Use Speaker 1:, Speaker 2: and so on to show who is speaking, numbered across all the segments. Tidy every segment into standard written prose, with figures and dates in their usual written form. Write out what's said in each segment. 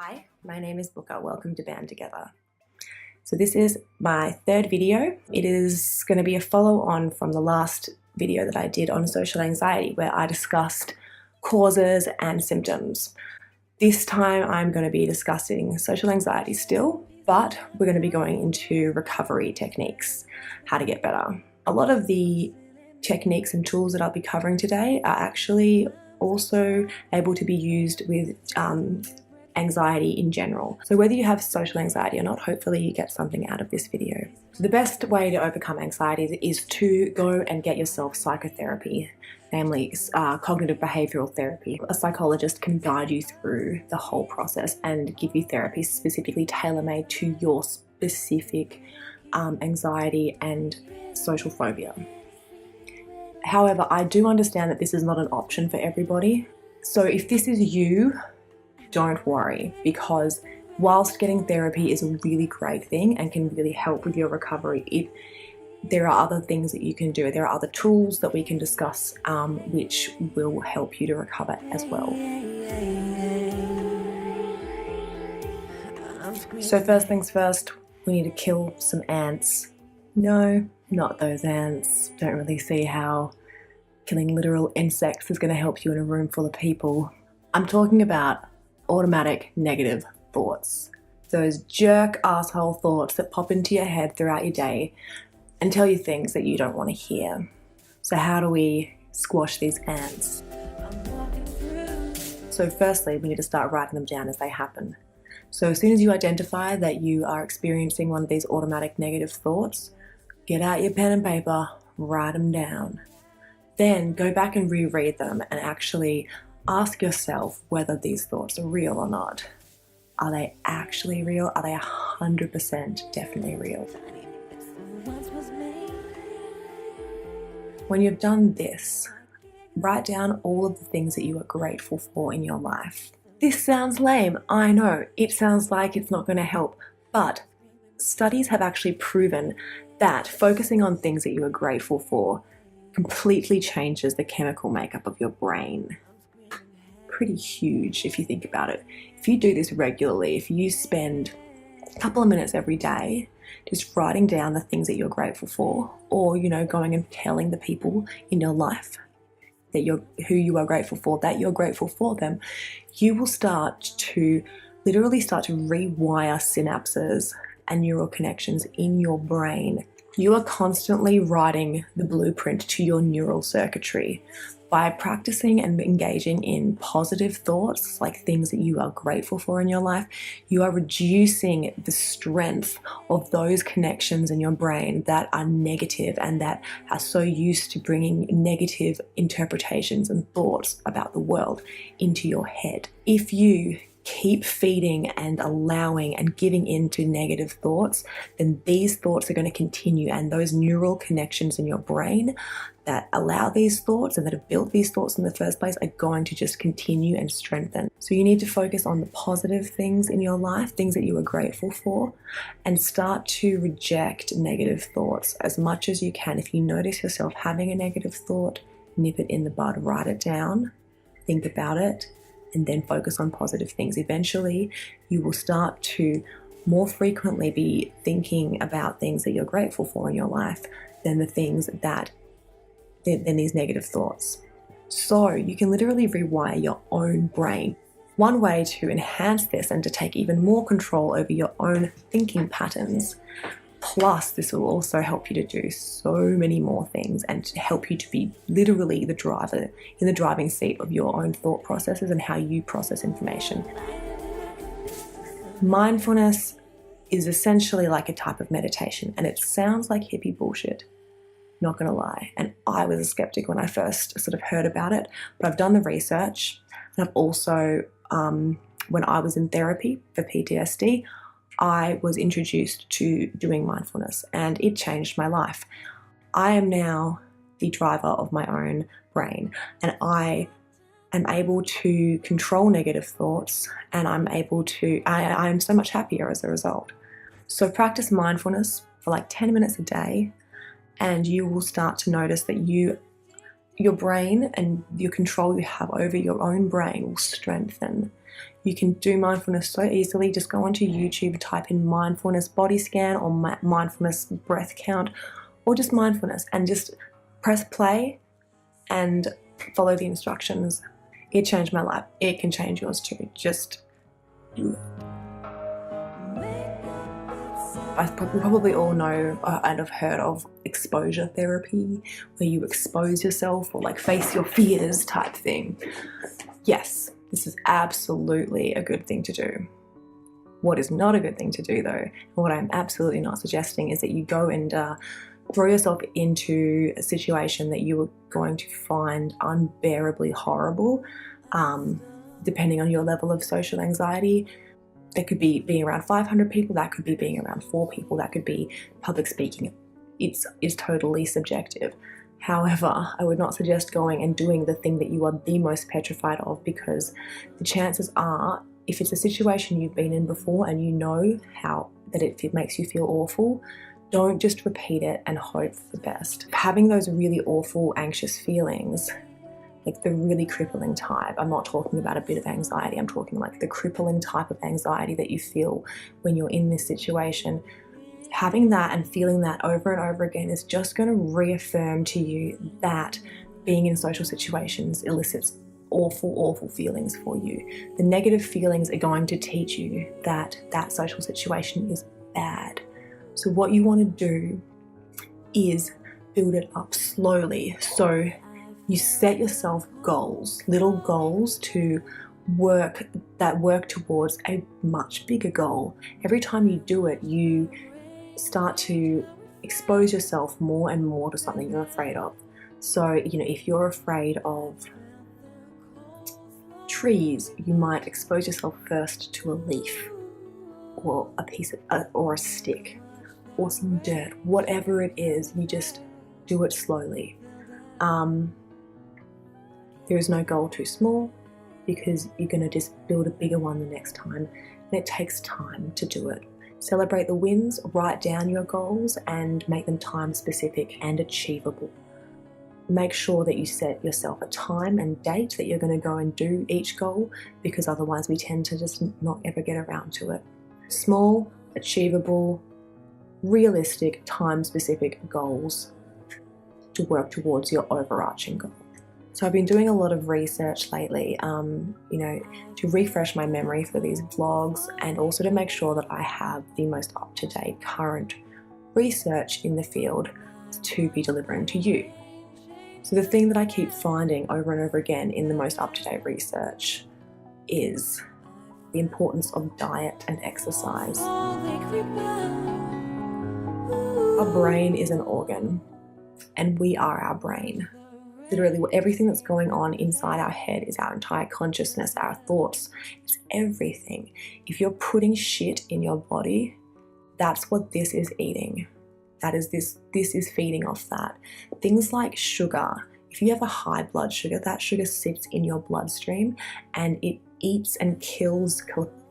Speaker 1: Hi, my name is Booka. Welcome to Band Together. So this is my third video. It is going to be a follow-on from the last video that I did on social anxiety, where I discussed causes and symptoms. This time I'm going to be discussing social anxiety still, but we're going to be going into recovery techniques, how to get better. A lot of the techniques and tools that I'll be covering today are actually also able to be used with anxiety in general. So whether you have social anxiety or not, hopefully you get something out of this video. So the best way to overcome anxiety is to go and get yourself psychotherapy, namely cognitive behavioral therapy. A psychologist can guide you through the whole process and give you therapy specifically tailor-made to your specific anxiety and social phobia. However, I do understand that this is not an option for everybody. So if this is you, don't worry, because whilst getting therapy is a really great thing and can really help with your recovery, there are other things that you can do. There are other tools that we can discuss which will help you to recover as well. So first things first, we need to kill some ants. No, not those ants. Don't really see how killing literal insects is going to help you in a room full of people. I'm talking about automatic negative thoughts. Those jerk asshole thoughts that pop into your head throughout your day and tell you things that you don't want to hear. So how do we squash these ants? So firstly, we need to start writing them down as they happen. So as soon as you identify that you are experiencing one of these automatic negative thoughts, get out your pen and paper, write them down. Then go back and reread them and actually ask yourself whether these thoughts are real or not. Are they actually real? Are they 100% definitely real? When you've done this, write down all of the things that you are grateful for in your life. This sounds lame, I know. It sounds like it's not going to help, but studies have actually proven that focusing on things that you are grateful for completely changes the chemical makeup of your brain. Pretty huge if you think about it. If you do this regularly, if you spend a couple of minutes every day just writing down the things that you're grateful for, or going and telling the people in your life that who you are grateful for, that you're grateful for them, you will literally start to rewire synapses and neural connections in your brain. You are constantly writing the blueprint to your neural circuitry. By practicing and engaging in positive thoughts, like things that you are grateful for in your life, you are reducing the strength of those connections in your brain that are negative and that are so used to bringing negative interpretations and thoughts about the world into your head. If you keep feeding and allowing and giving in to negative thoughts, then these thoughts are going to continue, and those neural connections in your brain that allow these thoughts and that have built these thoughts in the first place are going to just continue and strengthen. So you need to focus on the positive things in your life, things that you are grateful for, and start to reject negative thoughts as much as you can. If you notice yourself having a negative thought, nip it in the bud, write it down, think about it, and then focus on positive things. Eventually, you will start to more frequently be thinking about things that you're grateful for in your life than these negative thoughts. So you can literally rewire your own brain. One way to enhance this and to take even more control over your own thinking patterns, plus this will also help you to do so many more things and to help you to be literally the driver in the driving seat of your own thought processes and how you process information. Mindfulness is essentially like a type of meditation, and it sounds like hippie bullshit, not gonna lie. And I was a skeptic when I first sort of heard about it, but I've done the research, and I've also, when I was in therapy for PTSD, I was introduced to doing mindfulness, and it changed my life. I am now the driver of my own brain, and I am able to control negative thoughts, and I am so much happier as a result. So practice mindfulness for like 10 minutes a day, and you will start to notice that your brain and your control you have over your own brain will strengthen. You can do mindfulness so easily. Just go onto YouTube, type in mindfulness body scan or mindfulness breath count, or just mindfulness, and just press play and follow the instructions. It changed my life. It can change yours too. Just do it. We probably all know and have heard of exposure therapy, where you expose yourself or like face your fears type thing. Yes, this is absolutely a good thing to do. What is not a good thing to do though, and what I'm absolutely not suggesting, is that you go and throw yourself into a situation that you are going to find unbearably horrible, depending on your level of social anxiety. It could be being around 500 people, that could be being around 4 people, that could be public speaking. It's totally subjective. However, I would not suggest going and doing the thing that you are the most petrified of, because the chances are, if it's a situation you've been in before and you know how that it makes you feel awful, don't just repeat it and hope for the best. Having those really awful, anxious feelings, like the really crippling type, I'm not talking about a bit of anxiety, I'm talking like the crippling type of anxiety that you feel when you're in this situation. Having that and feeling that over and over again is just going to reaffirm to you that being in social situations elicits awful, awful feelings for you. The negative feelings are going to teach you that that social situation is bad. So what you want to do is build it up slowly. So you set yourself goals, little goals to work towards a much bigger goal. Every time you do it, you start to expose yourself more and more to something you're afraid of. So, if you're afraid of trees, you might expose yourself first to a leaf or a piece of, or a stick or some dirt, whatever it is, you just do it slowly. There is no goal too small, because you're going to just build a bigger one the next time, and it takes time to do it. Celebrate the wins, write down your goals and make them time specific and achievable. Make sure that you set yourself a time and date that you're going to go and do each goal, because otherwise we tend to just not ever get around to it. Small, achievable, realistic, time specific goals to work towards your overarching goal. So I've been doing a lot of research lately, to refresh my memory for these vlogs, and also to make sure that I have the most up-to-date current research in the field to be delivering to you. So the thing that I keep finding over and over again in the most up-to-date research is the importance of diet and exercise. Our brain is an organ, and we are our brain. Literally, everything that's going on inside our head is our entire consciousness, our thoughts, it's everything. If you're putting shit in your body, that's what this is eating. This is feeding off that. Things like sugar, if you have a high blood sugar, that sugar sits in your bloodstream and it eats and kills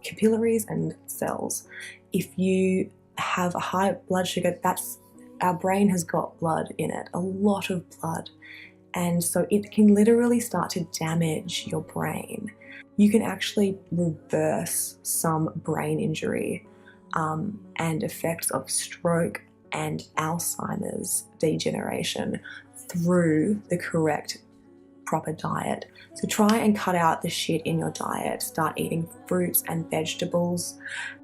Speaker 1: capillaries and cells. If you have a high blood sugar, our brain has got blood in it, a lot of blood. And so it can literally start to damage your brain. You can actually reverse some brain injury and effects of stroke and Alzheimer's degeneration through the correct proper diet. So try and cut out the shit in your diet. Start eating fruits and vegetables.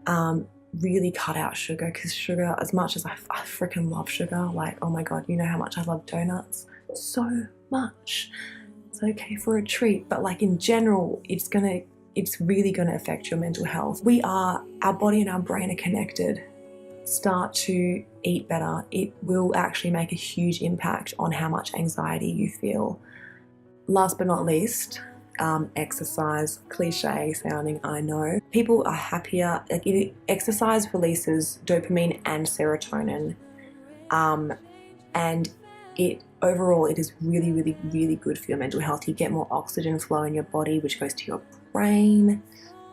Speaker 1: Really cut out sugar, because sugar, as much as I freaking love sugar, like, oh my God, you know how much I love donuts? So much. It's okay for a treat, but like in general, it's really gonna affect your mental health. Our body and our brain are connected. Start to eat better. It will actually make a huge impact on how much anxiety you feel. Last but not least, exercise. Cliche sounding, I know. People are happier. Exercise releases dopamine and serotonin, and overall it is really, really, really good for your mental health. You get more oxygen flow in your body, which goes to your brain.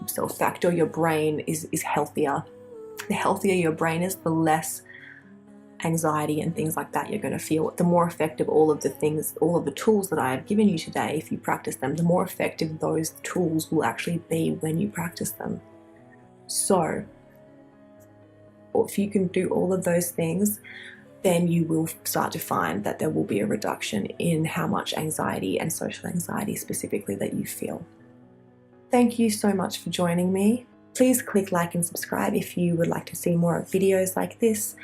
Speaker 1: So factor, your brain is healthier. The healthier your brain is, the less anxiety and things like that you're going to feel, the more effective all of the things, all of the tools that I have given you today, if you practice them, the more effective those tools will actually be when you practice them. So if you can do all of those things, then you will start to find that there will be a reduction in how much anxiety and social anxiety specifically that you feel. Thank you so much for joining me. Please click like and subscribe if you would like to see more videos like this.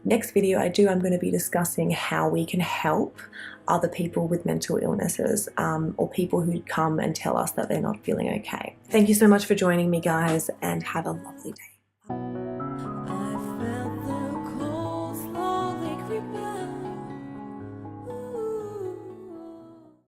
Speaker 1: Next video I'm going to be discussing how we can help other people with mental illnesses, or people who come and tell us that they're not feeling okay. Thank you so much for joining me, guys, and have a lovely day.